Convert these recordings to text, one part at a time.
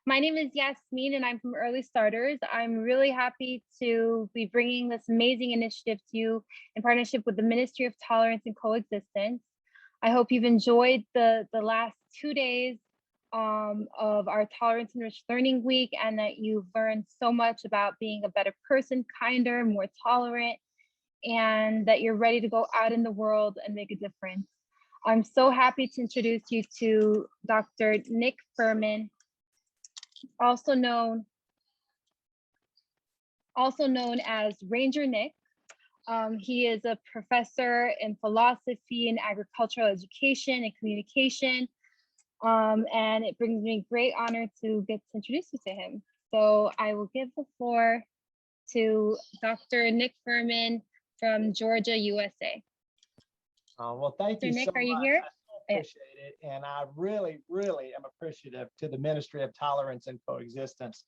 My name is Yasmin and I'm from Early Starters. I'm really happy to be bringing this amazing initiative to you in partnership with the Ministry of Tolerance and Coexistence. I hope you've enjoyed the last 2 days of our Tolerance Enriched Learning Week, and that you've learned so much about being a better person, kinder, more tolerant, and that you're ready to go out in the world and make a difference. I'm so happy to introduce you to Dr. Nick Fuhrman, also known as Ranger Nick. He is a professor in philosophy and agricultural education and communication. And it brings me great honor to get to introduce you to him. So I will give the floor to Dr. Nick Fuhrman from Georgia, USA. Well, thank you Nick, so are you much. here? I appreciate it. And I really, really am appreciative to the Ministry of Tolerance and Coexistence.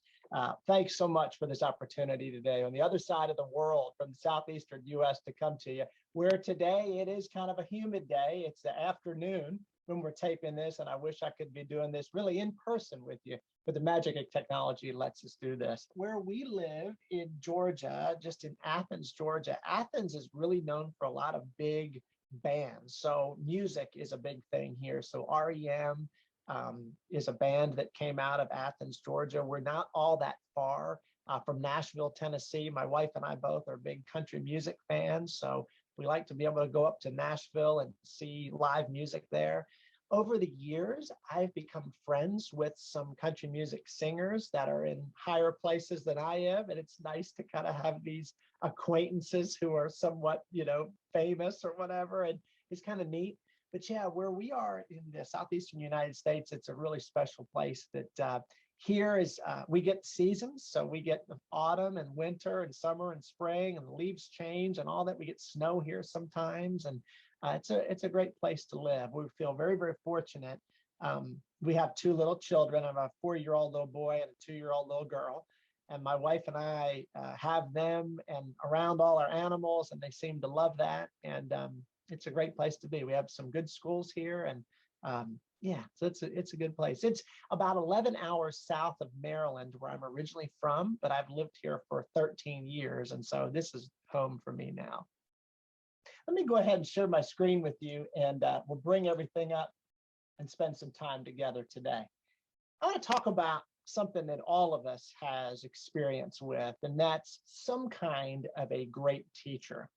Thanks so much for this opportunity today on the other side of the world from the southeastern U.S. to come to you, where today it is kind of a humid day. It's the afternoon when we're taping this, and I wish I could be doing this really in person with you, but the magic of technology lets us do this. Where we live in Georgia, just in Athens, Georgia, Athens is really known for a lot of big bands. So music is a big thing here. So REM is a band that came out of Athens, Georgia. We're not all that far from Nashville, Tennessee. My wife and I both are big country music fans. So we like to be able to go up to Nashville and see live music there. Over the years, I've become friends with some country music singers that are in higher places than I am. And it's nice to kind of have these acquaintances who are somewhat, famous or whatever. And it's kind of neat. But yeah, where we are in the southeastern United States, it's a really special place that here is, we get seasons. So we get the autumn and winter and summer and spring, and the leaves change and all that. We get snow here sometimes. And it's a great place to live. We feel very, very fortunate. We have two little children. I have a 4-year-old little boy and a 2-year-old little girl. And my wife and I have them and around all our animals, and they seem to love that. And it's a great place to be. We have some good schools here, and yeah, so it's a good place. It's about 11 hours south of Maryland, where I'm originally from, but I've lived here for 13 years. And so this is home for me now. Let me go ahead and share my screen with you, and we'll bring everything up and spend some time together today. I want to talk about something that all of us has experience with, and that's some kind of a great teacher.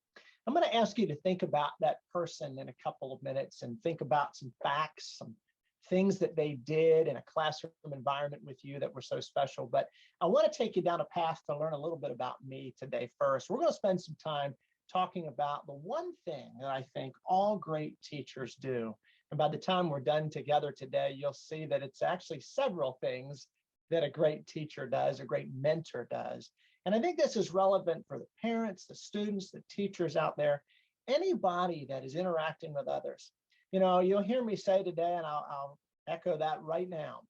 I'm going to ask you to think about that person in a couple of minutes and think about some facts, some things that they did in a classroom environment with you that were so special. But I want to take you down a path to learn a little bit about me today first. We're going to spend some time talking about the one thing that I think all great teachers do. And by the time we're done together today, you'll see that it's actually several things that a great teacher does, a great mentor does. And I think this is relevant for the parents, the students, the teachers out there, anybody that is interacting with others. You'll hear me say today, and I'll echo that right now,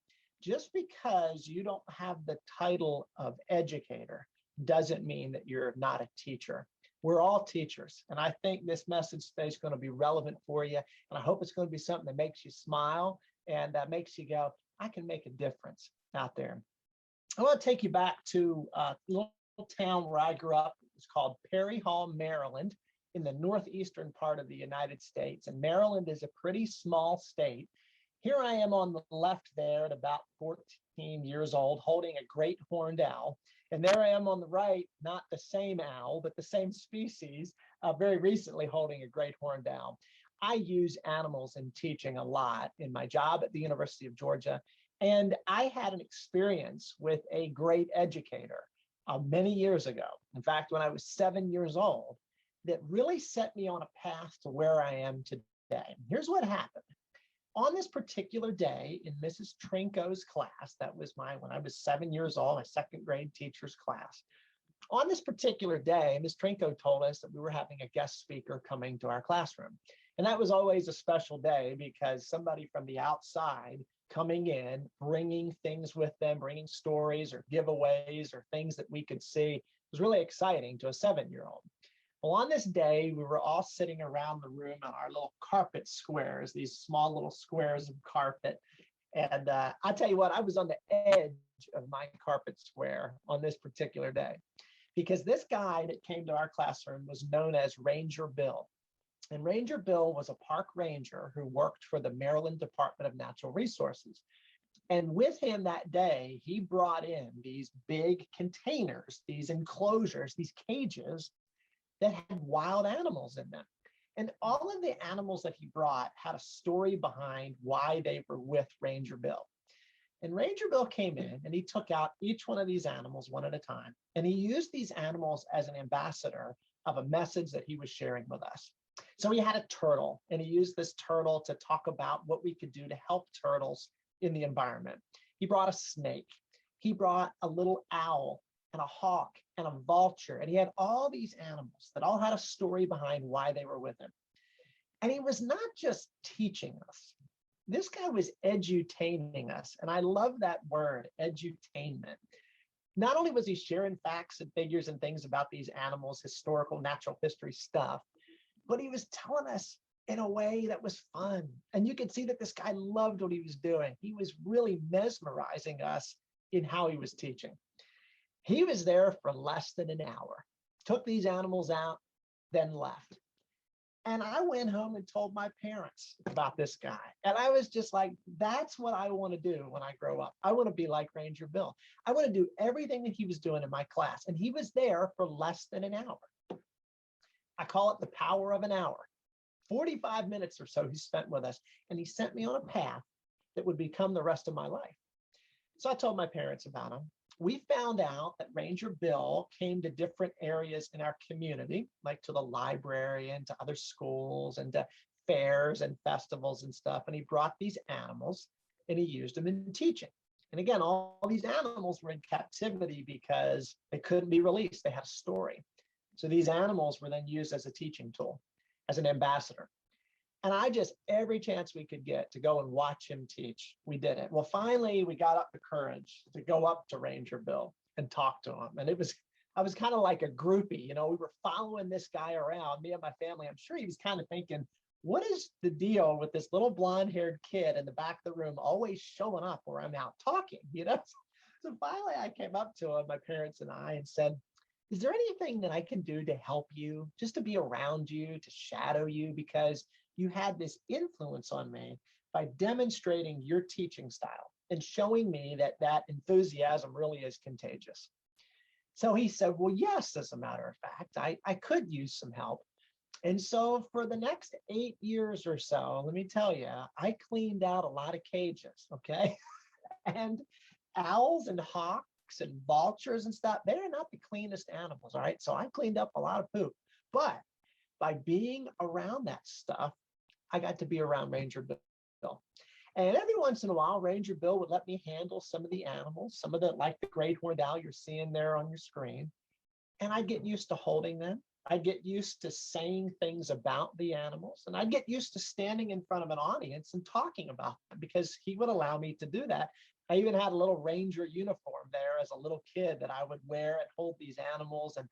just because you don't have the title of educator doesn't mean that you're not a teacher. We're all teachers. And I think this message today is going to be relevant for you. And I hope it's going to be something that makes you smile and that makes you go, I can make a difference out there. I want to take you back to a little town where I grew up. It's called Perry Hall, Maryland, in the northeastern part of the United States. And Maryland is a pretty small state. Here I am on the left there at about 14 years old, holding a great horned owl. And there I am on the right, not the same owl, but the same species, very recently holding a great horned owl. I use animals in teaching a lot in my job at the University of Georgia. And I had an experience with a great educator many years ago. In fact, when I was 7 years old, that really set me on a path to where I am today. Here's what happened. On this particular day in Mrs. Trinko's class, that was when I was 7 years old, my second grade teacher's class. On this particular day, Ms. Trinko told us that we were having a guest speaker coming to our classroom. And that was always a special day because somebody from the outside coming in, bringing things with them, bringing stories or giveaways or things that we could see was really exciting to a 7-year-old. Well, on this day, we were all sitting around the room on our little carpet squares, these small little squares of carpet. And I tell you what, I was on the edge of my carpet square on this particular day, because this guy that came to our classroom was known as Ranger Bill. And Ranger Bill was a park ranger who worked for the Maryland Department of Natural Resources. And with him that day, he brought in these big containers, these enclosures, these cages that had wild animals in them. And all of the animals that he brought had a story behind why they were with Ranger Bill. And Ranger Bill came in and he took out each one of these animals one at a time. And he used these animals as an ambassador of a message that he was sharing with us. So he had a turtle, and he used this turtle to talk about what we could do to help turtles in the environment. He brought a snake. He brought a little owl and a hawk and a vulture. And he had all these animals that all had a story behind why they were with him. And he was not just teaching us. This guy was edutaining us. And I love that word, edutainment. Not only was he sharing facts and figures and things about these animals, historical, natural history stuff, but he was telling us in a way that was fun. And you could see that this guy loved what he was doing. He was really mesmerizing us in how he was teaching. He was there for less than an hour, took these animals out, then left. And I went home and told my parents about this guy. And I was just like, that's what I want to do when I grow up. I want to be like Ranger Bill. I want to do everything that he was doing in my class. And he was there for less than an hour. I call it the power of an hour. 45 minutes or so he spent with us, and he sent me on a path that would become the rest of my life. So I told my parents about him. We found out that Ranger Bill came to different areas in our community, like to the library and to other schools and to fairs and festivals and stuff. And he brought these animals and he used them in teaching. And again, all these animals were in captivity because they couldn't be released. They had a story. So these animals were then used as a teaching tool, as an ambassador. And I just, every chance we could get to go and watch him teach, we did it. Well, finally, we got up the courage to go up to Ranger Bill and talk to him. And I was kind of like a groupie, we were following this guy around, me and my family. I'm sure he was kind of thinking, what is the deal with this little blonde-haired kid in the back of the room always showing up where I'm out talking, So finally, I came up to him, my parents and I, and said, is there anything that I can do to help you, just to be around you, to shadow you? Because you had this influence on me by demonstrating your teaching style and showing me that that enthusiasm really is contagious. So he said, well, yes, as a matter of fact, I could use some help. And so for the next 8 years or so, let me tell you, I cleaned out a lot of cages, okay? And owls and hawks and vultures and stuff, they're not the cleanest animals, all right? So I cleaned up a lot of poop. But by being around that stuff, I got to be around Ranger Bill. And every once in a while, Ranger Bill would let me handle some of the animals, some of the, like the great horned owl you're seeing there on your screen. And I'd get used to holding them. I'd get used to saying things about the animals. And I'd get used to standing in front of an audience and talking about them because he would allow me to do that. I even had a little ranger uniform there as a little kid that I would wear and hold these animals. And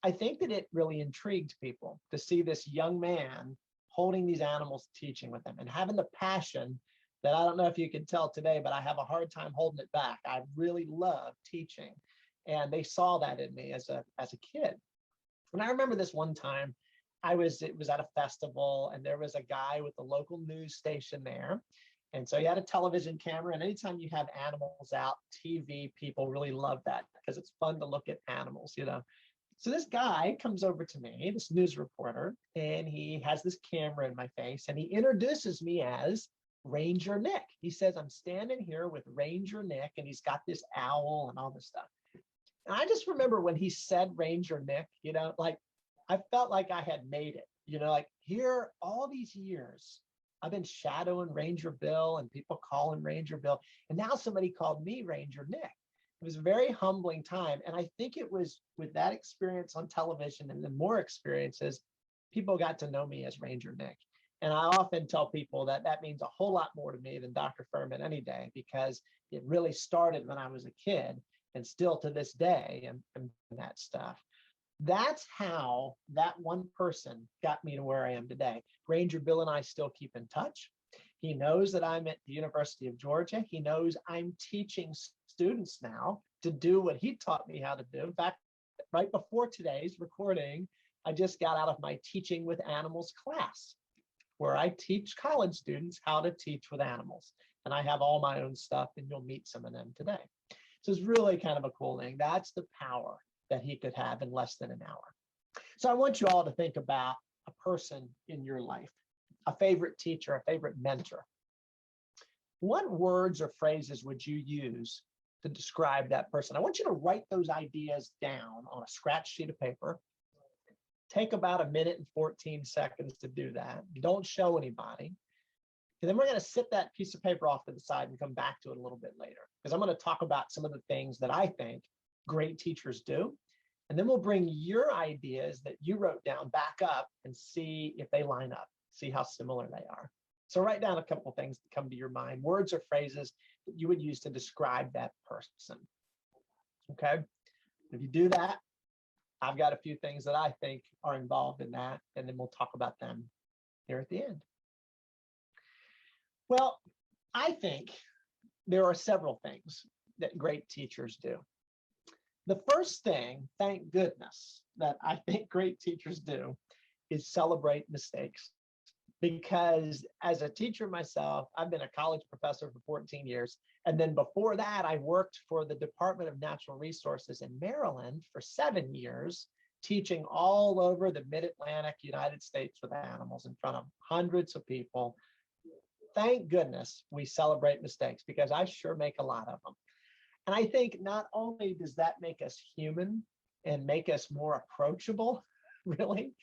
I think that it really intrigued people to see this young man holding these animals, teaching with them, and having the passion that I don't know if you can tell today, but I have a hard time holding it back. I really love teaching. And they saw that in me as a kid. And I remember this one time, it was at a festival, and there was a guy with the local news station there. And so he had a television camera, and anytime you have animals out, TV people really love that because it's fun to look at animals, So this guy comes over to me, this news reporter, and he has this camera in my face, and he introduces me as Ranger Nick. He says, I'm standing here with Ranger Nick, and he's got this owl and all this stuff. And I just remember when he said Ranger Nick, like I felt like I had made it, like here all these years, I've been shadowing Ranger Bill and people call him Ranger Bill. And now somebody called me Ranger Nick. It was a very humbling time. And I think it was with that experience on television and then more experiences, people got to know me as Ranger Nick. And I often tell people that that means a whole lot more to me than Dr. Fuhrman any day, because it really started when I was a kid and still to this day and that stuff. That's how that one person got me to where I am today. Ranger Bill and I still keep in touch. He knows that I'm at the University of Georgia. He knows I'm teaching students now to do what he taught me how to do. In fact, right before today's recording, I just got out of my Teaching with Animals class, where I teach college students how to teach with animals. And I have all my own stuff, and you'll meet some of them today. So it's really kind of a cool thing. That's the power that he could have in less than an hour. So I want you all to think about a person in your life, a favorite teacher, a favorite mentor. What words or phrases would you use to describe that person? I want you to write those ideas down on a scratch sheet of paper. Take about 1:14 to do that. Don't show anybody. And then we're going to sit that piece of paper off to the side and come back to it a little bit later, because I'm going to talk about some of the things that I think great teachers do. And then we'll bring your ideas that you wrote down back up and see if they line up, see how similar they are. So write down a couple of things that come to your mind, words or phrases that you would use to describe that person. Okay. If you do that, I've got a few things that I think are involved in that, and then we'll talk about them here at the end. Well, I think there are several things that great teachers do. The first thing, thank goodness, that I think great teachers do is celebrate mistakes. Because as a teacher myself, I've been a college professor for 14 years. And then before that, I worked for the Department of Natural Resources in Maryland for 7 years, teaching all over the mid-Atlantic United States with animals in front of hundreds of people. Thank goodness we celebrate mistakes, because I sure make a lot of them. And I think not only does that make us human and make us more approachable, really,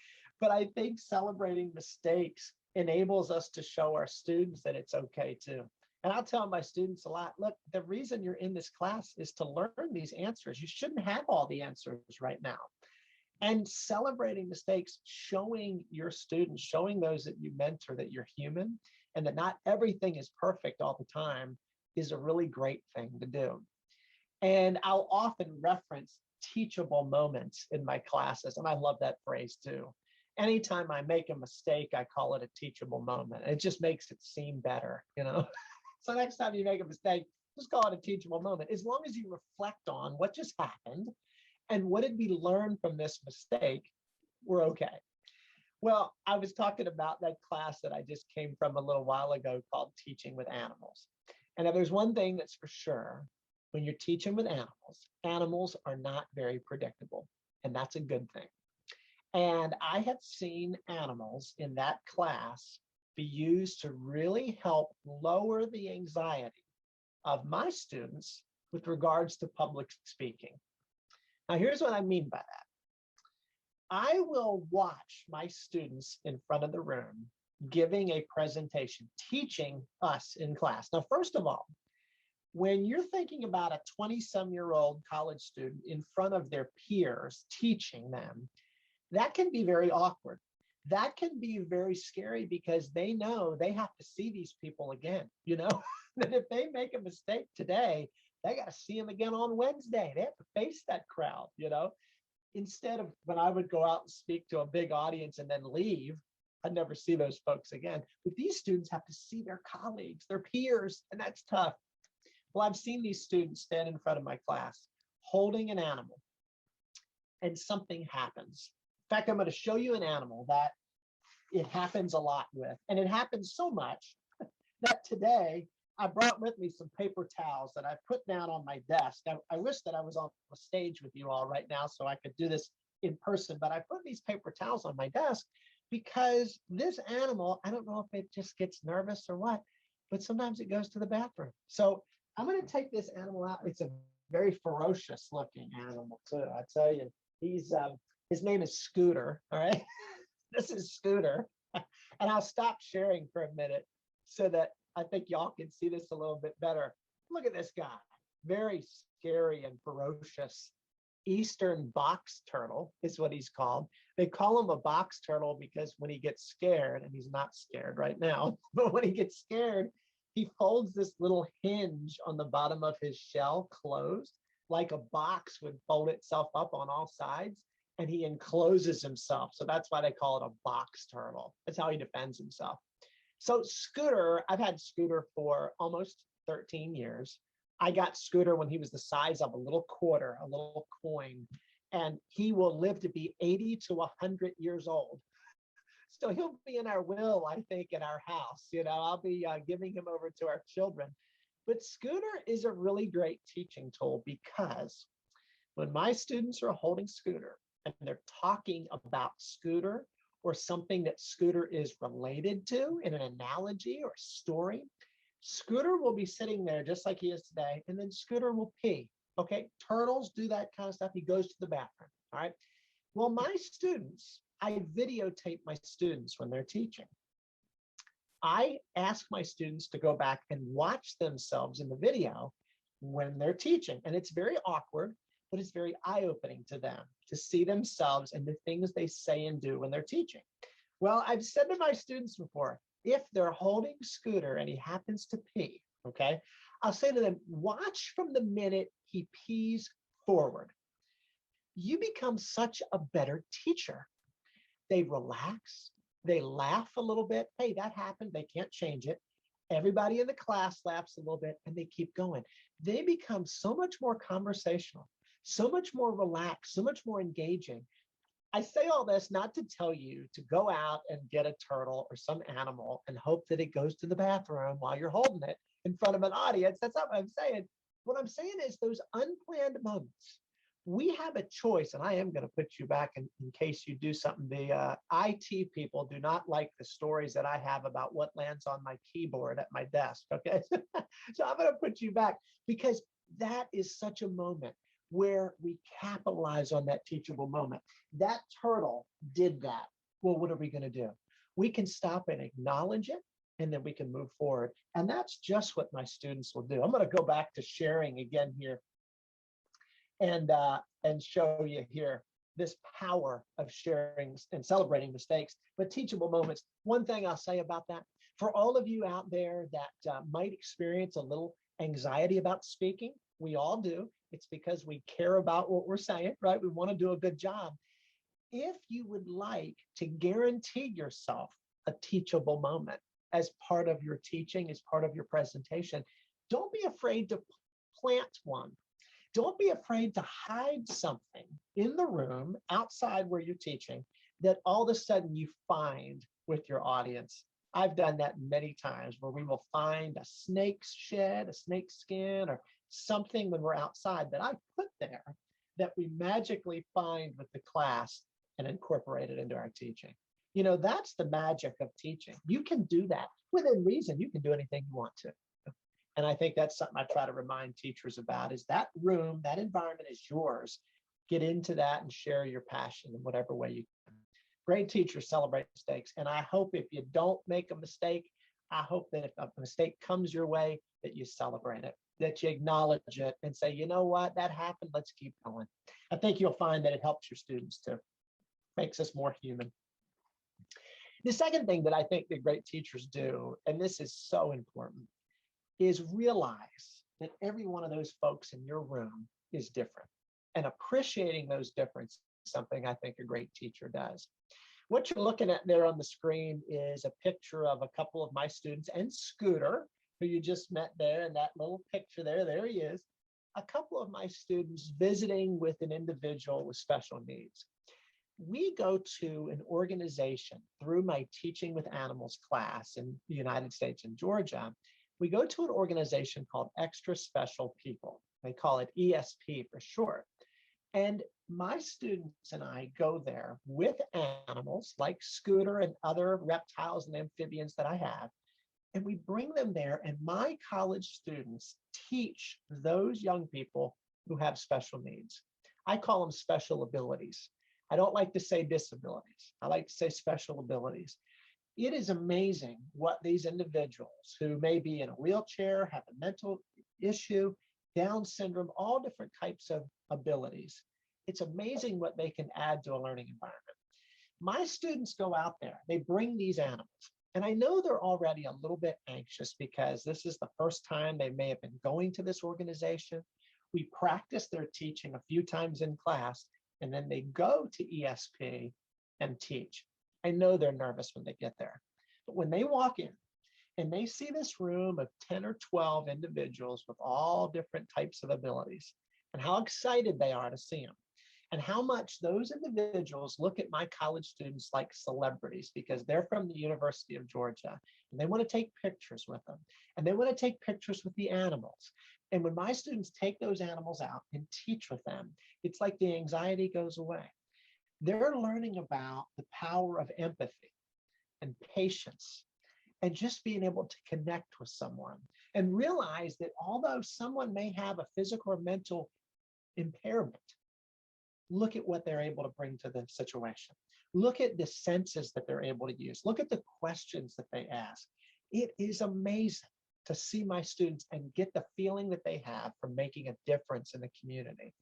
but I think celebrating mistakes enables us to show our students that it's okay too. And I'll tell my students a lot, look, the reason you're in this class is to learn these answers. You shouldn't have all the answers right now. And celebrating mistakes, showing your students, showing those that you mentor that you're human and that not everything is perfect all the time is a really great thing to do. And I'll often reference teachable moments in my classes. And I love that phrase too. Anytime I make a mistake, I call it a teachable moment. It just makes it seem better, you know? So next time you make a mistake, just call it a teachable moment. As long as you reflect on what just happened and what did we learn from this mistake, we're okay. Well, I was talking about that class that I just came from a little while ago called Teaching with Animals. And if there's one thing that's for sure, when you're teaching with animals, animals are not very predictable. And that's a good thing. And I have seen animals in that class be used to really help lower the anxiety of my students with regards to public speaking. Now, here's what I mean by that. I will watch my students in front of the room giving a presentation, teaching us in class. Now, first of all, when you're thinking about a 20-some-year-old college student in front of their peers teaching them, that can be very awkward. That can be very scary because they know they have to see these people again, you know, that if they make a mistake today, they got to see them again on Wednesday. They have to face that crowd, you know. Instead of when I would go out and speak to a big audience and then leave, I'd never see those folks again. But these students have to see their colleagues, their peers, and that's tough. Well, I've seen these students stand in front of my class holding an animal, and something happens. In fact, I'm going to show you an animal that it happens a lot with. And it happens so much that today I brought with me some paper towels that I put down on my desk. I wish that I was on a stage with you all right now so I could do this in person, but I put these paper towels on my desk because this animal, I don't know if it just gets nervous or what, but sometimes it goes to the bathroom. So I'm going to take this animal out. It's a very ferocious looking animal too. I tell you, his name is Scooter. All right. This is Scooter. And I'll stop sharing for a minute so that I think y'all can see this a little bit better. Look at this guy. Very scary and ferocious. Eastern box turtle is what he's called. They call him a box turtle because when he gets scared, and he's not scared right now, but when he gets scared, he folds this little hinge on the bottom of his shell closed, like a box would fold itself up on all sides, and he encloses himself. So that's why they call it a box turtle. That's how he defends himself. So Scooter, I've had Scooter for almost 13 years. I got Scooter when he was the size of a little quarter, a little coin, and he will live to be 80 to 100 years old. So he'll be in our will, I think, in our house. I'll be giving him over to our children. But Scooter is a really great teaching tool because when my students are holding Scooter and they're talking about Scooter or something that Scooter is related to in an analogy or story, Scooter will be sitting there just like he is today, and then Scooter will pee. Okay, turtles do that kind of stuff. He goes to the bathroom. All right. Well, my students, I videotape my students when they're teaching. I ask my students to go back and watch themselves in the video when they're teaching. And it's very awkward, but it's very eye-opening to them to see themselves and the things they say and do when they're teaching. Well, I've said to my students before, if they're holding Scooter and he happens to pee, okay, I'll say to them, watch from the minute he pees forward. You become such a better teacher. They relax, they laugh a little bit. Hey, that happened. They can't change it. Everybody in the class laughs a little bit and they keep going. They become so much more conversational, so much more relaxed, so much more engaging. I say all this not to tell you to go out and get a turtle or some animal and hope that it goes to the bathroom while you're holding it in front of an audience. That's not what I'm saying. What I'm saying is those unplanned moments. We have a choice, and I am going to put you back in case you do something. The IT people do not like the stories that I have about what lands on my keyboard at my desk. Okay, so I'm going to put you back because that is such a moment where we capitalize on that teachable moment. That turtle did that. Well, what are we going to do? We can stop and acknowledge it, and then we can move forward. And that's just what my students will do. I'm going to go back to sharing again here and show you here this power of sharing and celebrating mistakes, but teachable moments. One thing I'll say about that, for all of you out there that might experience a little anxiety about speaking, we all do. It's because we care about what we're saying, right? We want to do a good job. If you would like to guarantee yourself a teachable moment as part of your teaching, as part of your presentation, don't be afraid to plant one. Don't be afraid to hide something in the room outside where you're teaching that all of a sudden you find with your audience. I've done that many times where we will find a snake's shed, a snake's skin, or something when we're outside that I put there that we magically find with the class and incorporate it into our teaching. That's the magic of teaching. You can do that within reason. You can do anything you want to. And I think that's something I try to remind teachers about is that room, that environment is yours. Get into that and share your passion in whatever way you can. Great teachers celebrate mistakes. And I hope if you don't make a mistake, I hope that if a mistake comes your way, that you celebrate it, that you acknowledge it and say, you know what, that happened, let's keep going. I think you'll find that it helps your students too. Makes us more human. The second thing that I think the great teachers do, and this is so important, is realize that every one of those folks in your room is different, and appreciating those differences is something I think a great teacher does. What you're looking at there on the screen is a picture of a couple of my students and Scooter, who you just met there in that little picture there he is. A couple of my students visiting with an individual with special needs. We go to an organization through my Teaching with Animals class in the United States in Georgia. We go to an organization called Extra Special People. They call it ESP for short. And my students and I go there with animals like Scooter and other reptiles and amphibians that I have. And we bring them there, and my college students teach those young people who have special needs. I call them special abilities. I don't like to say disabilities. I like to say special abilities. It is amazing what these individuals who may be in a wheelchair, have a mental issue, Down syndrome, all different types of abilities. It's amazing what they can add to a learning environment. My students go out there, they bring these animals, and I know they're already a little bit anxious because this is the first time they may have been going to this organization. We practice their teaching a few times in class, and then they go to ESP and teach. I know they're nervous when they get there, but when they walk in And they see this room of 10 or 12 individuals with all different types of abilities and how excited they are to see them. And how much those individuals look at my college students like celebrities because they're from the University of Georgia and they want to take pictures with them and they want to take pictures with the animals. And when my students take those animals out and teach with them, it's like the anxiety goes away. They're learning about the power of empathy and patience and just being able to connect with someone and realize that although someone may have a physical or mental impairment, look at what they're able to bring to the situation. Look at the senses that they're able to use. Look at the questions that they ask. It is amazing to see my students and get the feeling that they have from making a difference in the community.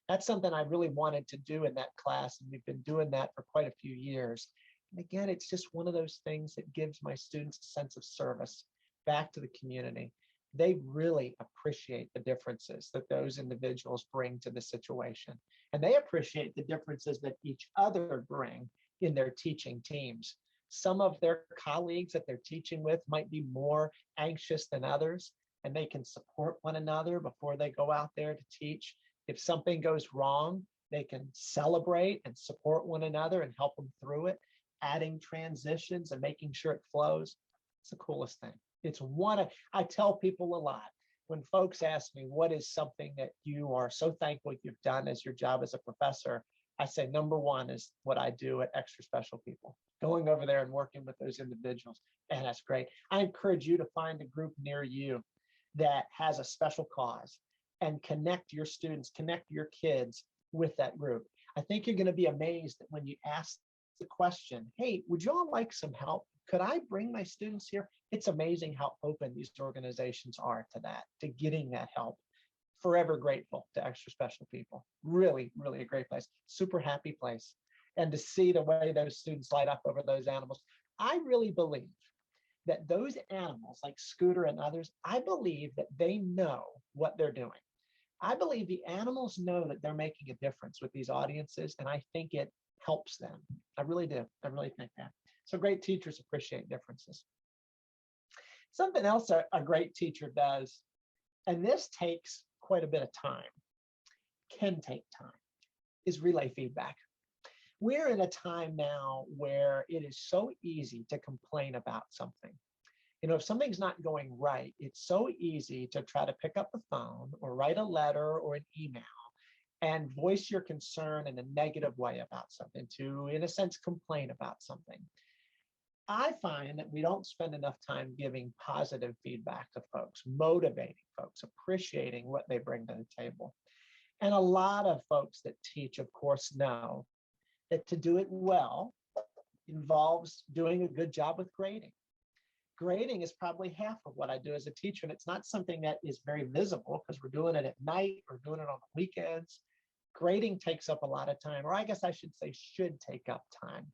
That's something I really wanted to do in that class, and we've been doing that for quite a few years. And again, it's just one of those things that gives my students a sense of service back to the community. They really appreciate the differences that those individuals bring to the situation. And they appreciate the differences that each other bring in their teaching teams. Some of their colleagues that they're teaching with might be more anxious than others, and they can support one another before they go out there to teach. If something goes wrong, they can celebrate and support one another and help them through it, adding transitions and making sure it flows. It's the coolest thing. It's one of, I tell people a lot when folks ask me, what is something that you are so thankful you've done as your job as a professor? I say, number one is what I do at Extra Special People, going over there and working with those individuals. And that's great. I encourage you to find a group near you that has a special cause and connect your students, connect your kids with that group. I think you're going to be amazed that when you ask the question, hey, would you all like some help? Could I bring my students here? It's amazing how open these organizations are to that, to getting that help. Forever grateful to Extra Special People. Really, really a great place. Super happy place. And to see the way those students light up over those animals. I really believe that those animals like Scooter and others, I believe that they know what they're doing. I believe the animals know that they're making a difference with these audiences, and I think it helps them. I really do. I really think that. So great teachers appreciate differences. Something else a great teacher does, and this takes quite a bit of time, can take time, is relay feedback. We're in a time now where it is so easy to complain about something. You know, if something's not going right, it's so easy to try to pick up the phone or write a letter or an email and voice your concern in a negative way about something, to, in a sense, complain about something. I find that we don't spend enough time giving positive feedback to folks, motivating folks, appreciating what they bring to the table. And a lot of folks that teach, of course, know that to do it well involves doing a good job with grading. Grading is probably half of what I do as a teacher, and it's not something that is very visible because we're doing it at night, we're doing it on the weekends. Grading takes up a lot of time, or I guess I should say should take up time.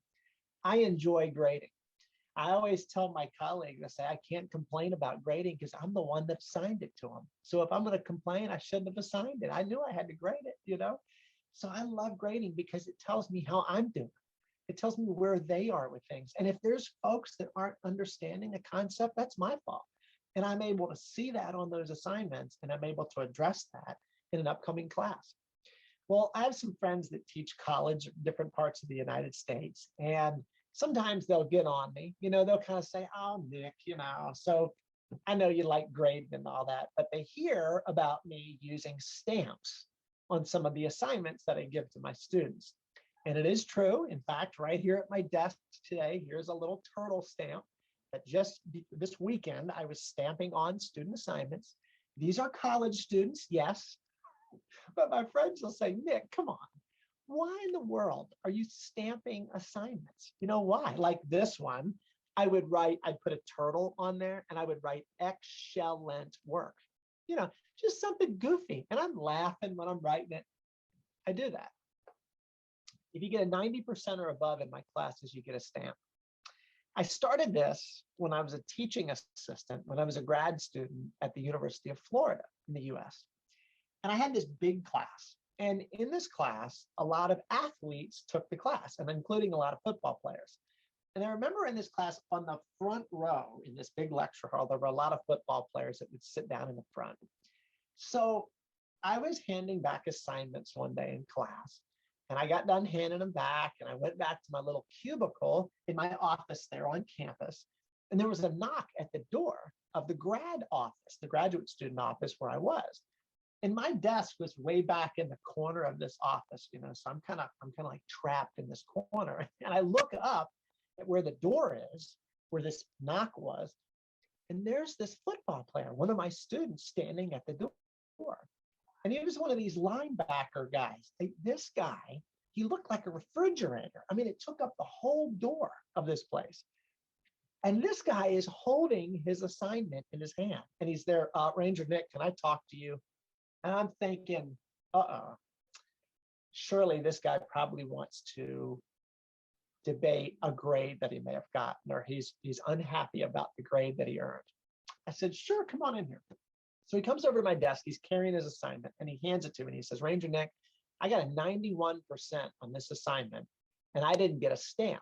I enjoy grading. I always tell my colleagues, I say, I can't complain about grading because I'm the one that assigned it to them. So if I'm going to complain, I shouldn't have assigned it. I knew I had to grade it, you know? So I love grading because it tells me how I'm doing. It tells me where they are with things. And if there's folks that aren't understanding a concept, that's my fault. And I'm able to see that on those assignments, and I'm able to address that in an upcoming class. Well, I have some friends that teach college, different parts of the United States, and sometimes they'll get on me, you know, they'll kind of say, oh, Nick, you know, so I know you like grading and all that, but they hear about me using stamps on some of the assignments that I give to my students. And it is true. In fact, right here at my desk today, here's a little turtle stamp that just this weekend I was stamping on student assignments. These are college students, yes, but my friends will say, Nick, come on. Why in the world are you stamping assignments? You know why? Like this one, I'd put a turtle on there and I would write excellent work. You know, just something goofy. And I'm laughing when I'm writing it. I do that. If you get a 90% or above in my classes, you get a stamp. I started this when I was a teaching assistant, when I was a grad student at the University of Florida in the US. And I had this big class. And in this class, a lot of athletes took the class, and including a lot of football players. And I remember in this class on the front row in this big lecture hall, there were a lot of football players that would sit down in the front. So I was handing back assignments one day in class, and I got done handing them back, and I went back to my little cubicle in my office there on campus, and there was a knock at the door of the grad office, the graduate student office where I was. And my desk was way back in the corner of this office, so I'm kind of like trapped in this corner. And I look up at where the door is, where this knock was, and there's this football player, one of my students, standing at the door. And he was one of these linebacker guys. This guy, he looked like a refrigerator. I mean, it took up the whole door of this place. And this guy is holding his assignment in his hand. And he's there, Ranger Nick, can I talk to you? And I'm thinking, surely this guy probably wants to debate a grade that he may have gotten, or he's unhappy about the grade that he earned. I said, sure, come on in here. So he comes over to my desk, he's carrying his assignment, and he hands it to me. And he says, Ranger Nick, I got a 91% on this assignment, and I didn't get a stamp.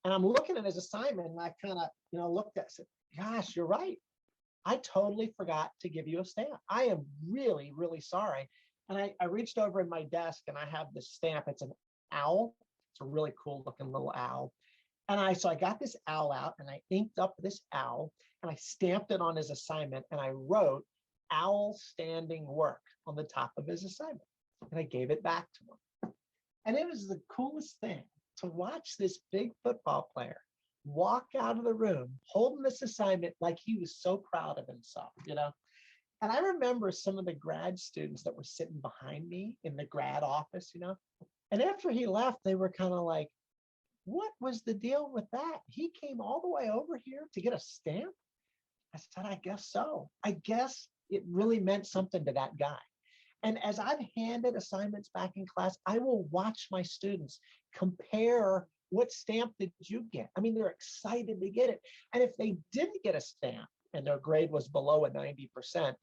And I'm looking at his assignment, and I kind of, looked at it, said, gosh, you're right. I totally forgot to give you a stamp. I am really, really sorry. And I reached over in my desk, and I have this stamp. It's an owl. It's a really cool looking little owl. And so I got this owl out, and I inked up this owl, and I stamped it on his assignment, and I wrote owl standing work on the top of his assignment. And I gave it back to him. And it was the coolest thing to watch this big football player walk out of the room holding this assignment like he was so proud of himself, And I remember some of the grad students that were sitting behind me in the grad office, And after he left, they were kind of like, what was the deal with that? He came all the way over here to get a stamp? I said, I guess so. I guess it really meant something to that guy. And as I've handed assignments back in class, I will watch my students compare, what stamp did you get? I mean, they're excited to get it. And if they didn't get a stamp and their grade was below a 90%,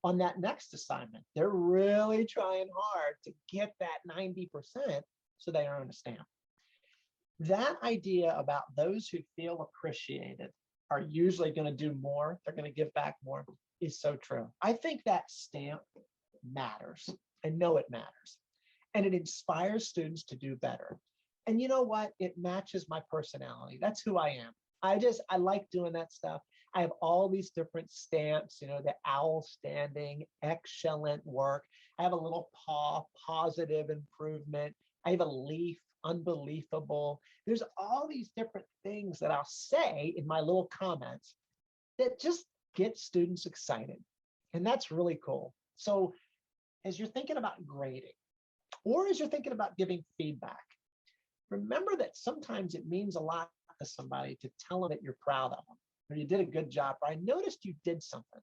on that next assignment, they're really trying hard to get that 90% so they earn a stamp. That idea about those who feel appreciated are usually going to do more, they're going to give back more, is so true. I think that stamp matters. I know it matters. And it inspires students to do better. And you know what? It matches my personality. That's who I am. I like doing that stuff. I have all these different stamps, the owl standing, excellent work. I have a little paw, positive improvement. I have a leaf, unbelievable. There's all these different things that I'll say in my little comments that just get students excited. And that's really cool. So as you're thinking about grading, or as you're thinking about giving feedback, remember that sometimes it means a lot to somebody to tell them that you're proud of them, or you did a good job, or I noticed you did something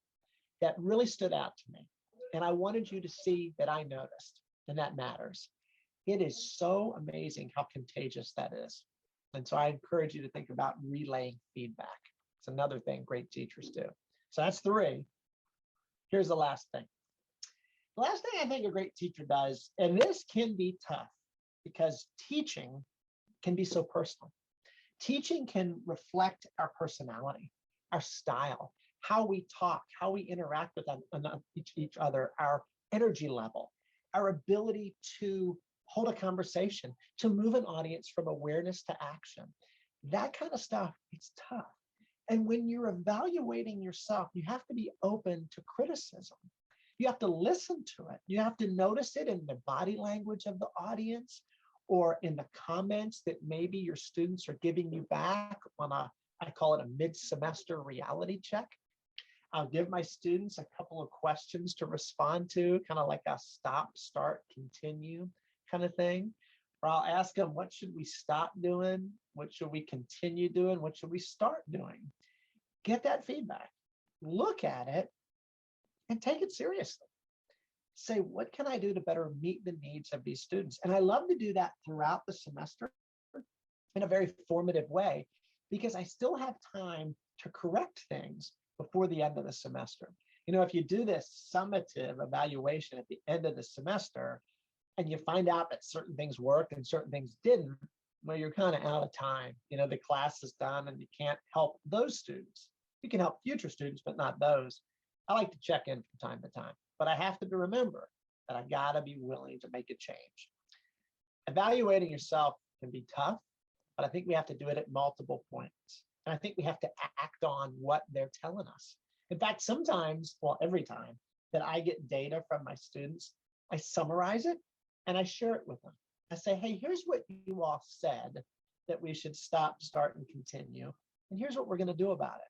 that really stood out to me. And I wanted you to see that I noticed, and that matters. It is so amazing how contagious that is. And so I encourage you to think about relaying feedback. It's another thing great teachers do. So that's 3. Here's the last thing. The last thing I think a great teacher does, and this can be tough because teaching can be so personal. Teaching can reflect our personality, our style, how we talk, how we interact with each other, our energy level, our ability to hold a conversation, to move an audience from awareness to action. That kind of stuff, it's tough. And when you're evaluating yourself, you have to be open to criticism. You have to listen to it. You have to notice it in the body language of the audience or in the comments that maybe your students are giving you back on I call it a mid-semester reality check. I'll give my students a couple of questions to respond to, kind of like a stop, start, continue kind of thing. Or I'll ask them, what should we stop doing? What should we continue doing? What should we start doing? Get that feedback, look at it, and take it seriously. Say, what can I do to better meet the needs of these students? And I love to do that throughout the semester in a very formative way, because I still have time to correct things before the end of the semester. If you do this summative evaluation at the end of the semester and you find out that certain things worked and certain things didn't, well, you're kind of out of time. The class is done and you can't help those students. You can help future students, but not those. I like to check in from time to time, but I have to remember that I gotta be willing to make a change. Evaluating yourself can be tough, but I think we have to do it at multiple points. And I think we have to act on what they're telling us. In fact, sometimes, well, every time that I get data from my students, I summarize it and I share it with them. I say, hey, here's what you all said that we should stop, start, and continue. And here's what we're going to do about it.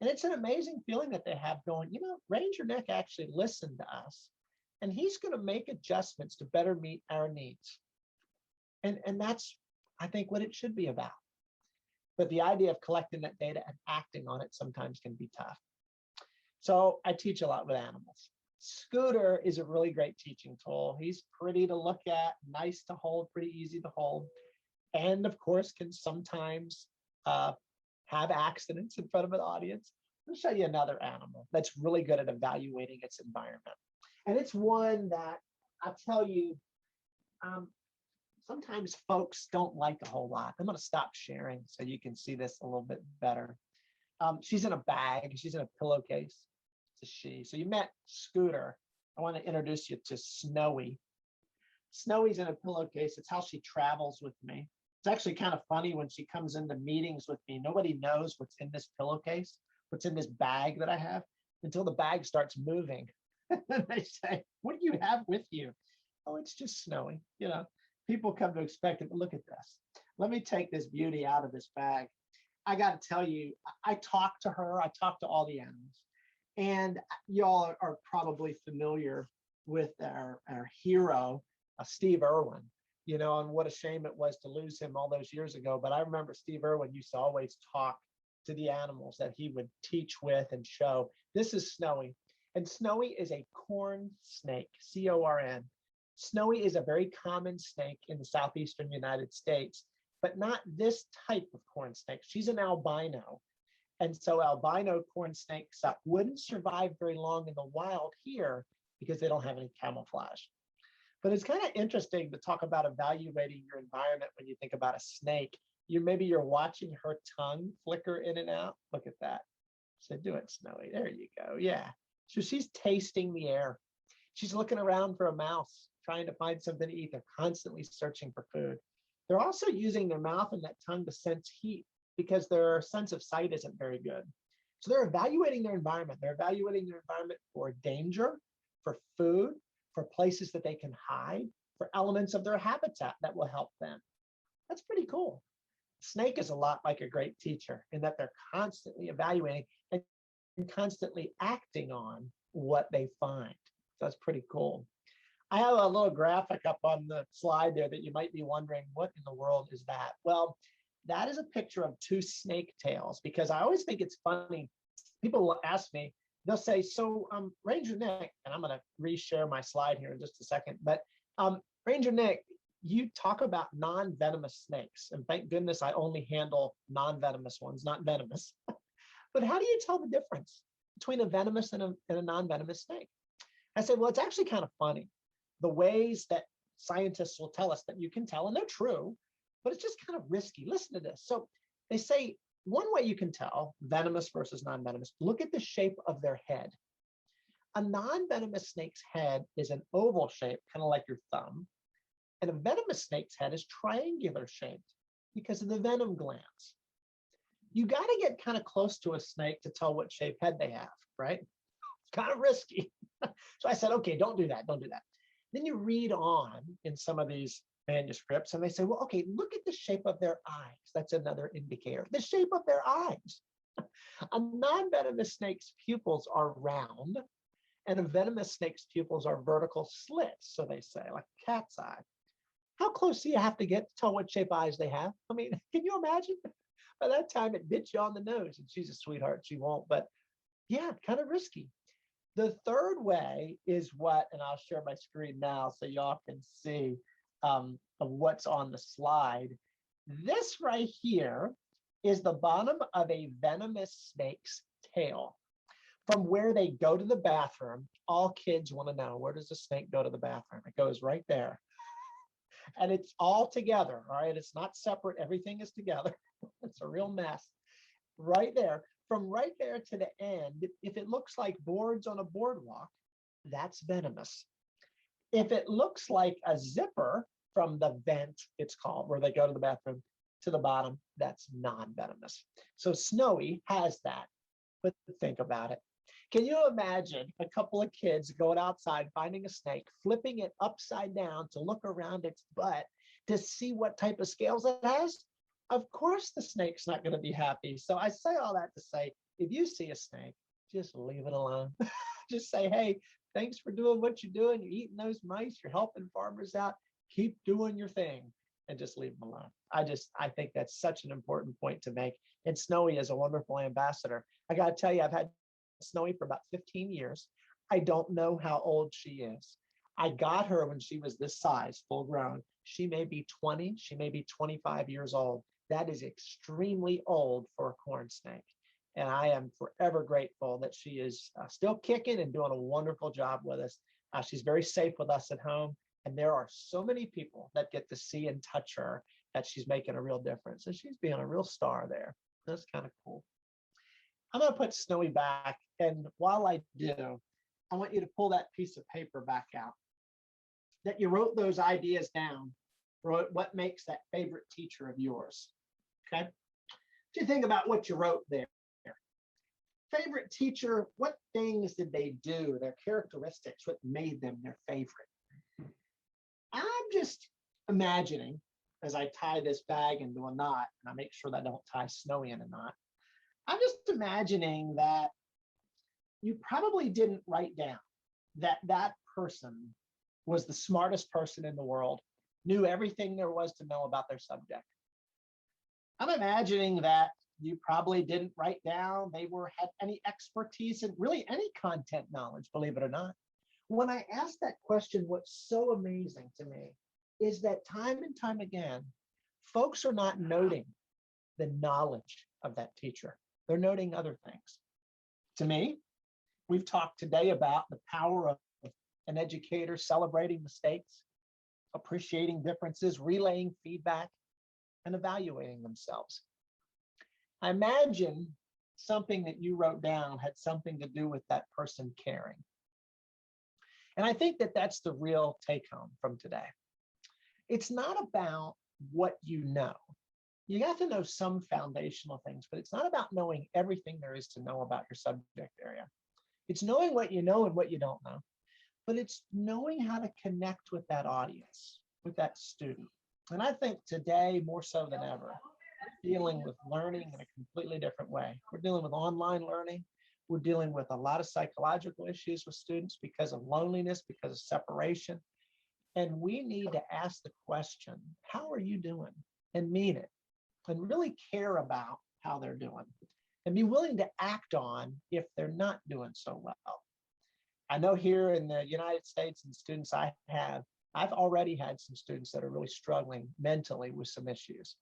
And it's an amazing feeling that they have going, Ranger Nick actually listened to us and he's going to make adjustments to better meet our needs. And that's, I think, what it should be about. But the idea of collecting that data and acting on it sometimes can be tough. So I teach a lot with animals. Scooter is a really great teaching tool. He's pretty to look at, nice to hold, pretty easy to hold. And of course, can sometimes have accidents in front of an audience. I'll show you another animal that's really good at evaluating its environment. And it's one that I'll tell you, sometimes folks don't like a whole lot. I'm going to stop sharing so you can see this a little bit better. She's in a bag. She's in a pillowcase. It's a she. So you met Scooter. I want to introduce you to Snowy. Snowy's in a pillowcase. It's how she travels with me. It's actually kind of funny when she comes into meetings with me. Nobody knows what's in this pillowcase, what's in this bag that I have, until the bag starts moving. And they say, what do you have with you? Oh, it's just Snowy. People come to expect it, but look at this. Let me take this beauty out of this bag. I got to tell you, I talk to her, I talk to all the animals, and y'all are probably familiar with our hero, Steve Irwin, and what a shame it was to lose him all those years ago. But I remember Steve Irwin used to always talk to the animals that he would teach with and show. This is Snowy, and Snowy is a corn snake, C-O-R-N. Snowy is a very common snake in the southeastern United States, but not this type of corn snake. She's an albino. And so albino corn snakes wouldn't survive very long in the wild here because they don't have any camouflage. But it's kind of interesting to talk about evaluating your environment when you think about a snake. Maybe you're watching her tongue flicker in and out. Look at that. So do it, Snowy. There you go. Yeah. So she's tasting the air. She's looking around for a mouse, trying to find something to eat. They're constantly searching for food. They're also using their mouth and that tongue to sense heat because their sense of sight isn't very good. So they're evaluating their environment. They're evaluating their environment for danger, for food, for places that they can hide, for elements of their habitat that will help them. That's pretty cool. Snake is a lot like a great teacher in that they're constantly evaluating and constantly acting on what they find. So that's pretty cool. I have a little graphic up on the slide there that you might be wondering, what in the world is that? Well, that is a picture of two snake tails, because I always think it's funny. People will ask me, they'll say, so Ranger Nick, and I'm going to reshare my slide here in just a second, but Ranger Nick, you talk about non-venomous snakes, and thank goodness I only handle non-venomous ones, not venomous. But how do you tell the difference between a venomous and a non-venomous snake? I said, well, it's actually kind of funny. The ways that scientists will tell us that you can tell, and they're true, but it's just kind of risky. Listen to this. So they say one way you can tell venomous versus non-venomous, look at the shape of their head. A non-venomous snake's head is an oval shape, kind of like your thumb, and a venomous snake's head is triangular shaped because of the venom glands. You got to get kind of close to a snake to tell what shape head they have, right? It's kind of risky. So I said, okay, don't do that. Don't do that. Then you read on in some of these manuscripts and they say, well, okay, look at the shape of their eyes. That's another indicator. The shape of their eyes. A non-venomous snake's pupils are round and a venomous snake's pupils are vertical slits. So they say, like a cat's eye. How close do you have to get to tell what shape eyes they have? I mean, can you imagine? By that time it bit you on the nose, and she's a sweetheart, she won't, but yeah, kind of risky. The third way is what, and I'll share my screen now so y'all can see of what's on the slide. This right here is the bottom of a venomous snake's tail. From where they go to the bathroom, all kids want to know, where does a snake go to the bathroom? It goes right there. And it's all together, all right? It's not separate. Everything is together. It's a real mess. Right there, from right there to the end, if it looks like boards on a boardwalk, that's venomous. If it looks like a zipper from the vent, it's called, where they go to the bathroom, to the bottom, that's non-venomous. So Snowy has that, but think about it. Can you imagine a couple of kids going outside, finding a snake, flipping it upside down to look around its butt to see what type of scales it has? Of course, the snake's not going to be happy. So I say all that to say, if you see a snake, just leave it alone. Just say, hey, thanks for doing what you're doing. You're eating those mice. You're helping farmers out. Keep doing your thing and just leave them alone. I think that's such an important point to make. And Snowy is a wonderful ambassador. I got to tell you, I've had Snowy for about 15 years. I don't know how old she is. I got her when she was this size, full grown. She may be 20, she may be 25 years old. That is extremely old for a corn snake. And I am forever grateful that she is still kicking and doing a wonderful job with us. She's very safe with us at home. And there are so many people that get to see and touch her that she's making a real difference. And she's being a real star there. That's kind of cool. I'm going to put Snowy back. And while I do, I want you to pull that piece of paper back out. That you wrote those ideas down for what makes that favorite teacher of yours. Okay? What do you think about what you wrote there? Favorite teacher, what things did they do? Their characteristics, what made them their favorite? I'm just imagining as I tie this bag into a knot, and I make sure that I don't tie Snowy in a knot. I'm just imagining that you probably didn't write down that that person was the smartest person in the world, knew everything there was to know about their subject. I'm imagining that you probably didn't write down they had any expertise in really any content knowledge, believe it or not. When I asked that question, what's so amazing to me is that time and time again, folks are not noting the knowledge of that teacher. They're noting other things. To me, we've talked today about the power of an educator celebrating mistakes, appreciating differences, relaying feedback, and evaluating themselves. I imagine something that you wrote down had something to do with that person caring. And I think that that's the real take home from today. It's not about what you know. You have to know some foundational things, but it's not about knowing everything there is to know about your subject area. It's knowing what you know and what you don't know, but it's knowing how to connect with that audience, with that student. And I think today, more so than ever, we're dealing with learning in a completely different way. We're dealing with online learning. We're dealing with a lot of psychological issues with students because of loneliness, because of separation. And we need to ask the question, how are you doing? And mean it. And really care about how they're doing. And be willing to act on if they're not doing so well. I know here in the United States and students I've already had some students that are really struggling mentally with some issues.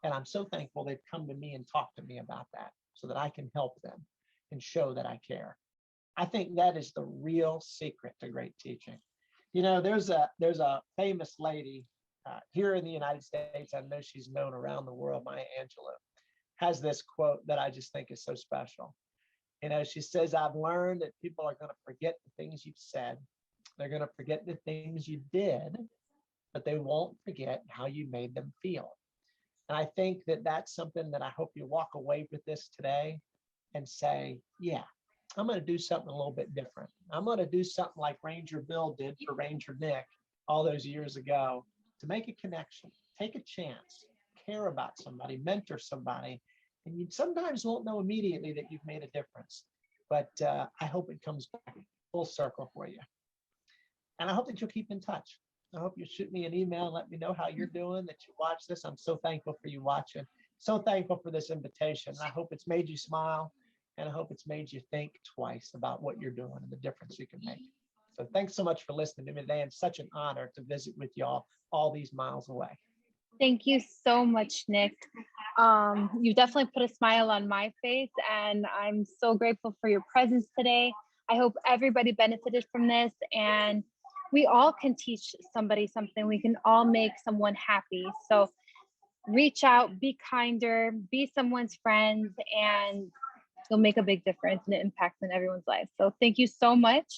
And I'm so thankful they've come to me and talked to me about that so that I can help them and show that I care. I think that is the real secret to great teaching. You know, there's a famous lady here in the United States. I know she's known around the world. Maya Angelou has this quote that I just think is so special. You know, she says, I've learned that people are going to forget the things you've said. They're going to forget the things you did, but they won't forget how you made them feel. And I think that that's something that I hope you walk away with this today and say, yeah, I'm going to do something a little bit different. I'm going to do something like Ranger Bill did for Ranger Nick all those years ago to make a connection, take a chance, care about somebody, mentor somebody. And you sometimes won't know immediately that you've made a difference, but I hope it comes back full circle for you. And I hope that you'll keep in touch. I hope you shoot me an email and let me know how you're doing, that you watch this. I'm so thankful for you watching. So thankful for this invitation. I hope it's made you smile, and I hope it's made you think twice about what you're doing and the difference you can make. So thanks so much for listening to me today. It's such an honor to visit with y'all all these miles away. Thank you so much, Nick. You definitely put a smile on my face, and I'm so grateful for your presence today. I hope everybody benefited from this, and we all can teach somebody something. We can all make someone happy. So reach out, be kinder, be someone's friend, and you'll make a big difference and impact in everyone's life. So thank you so much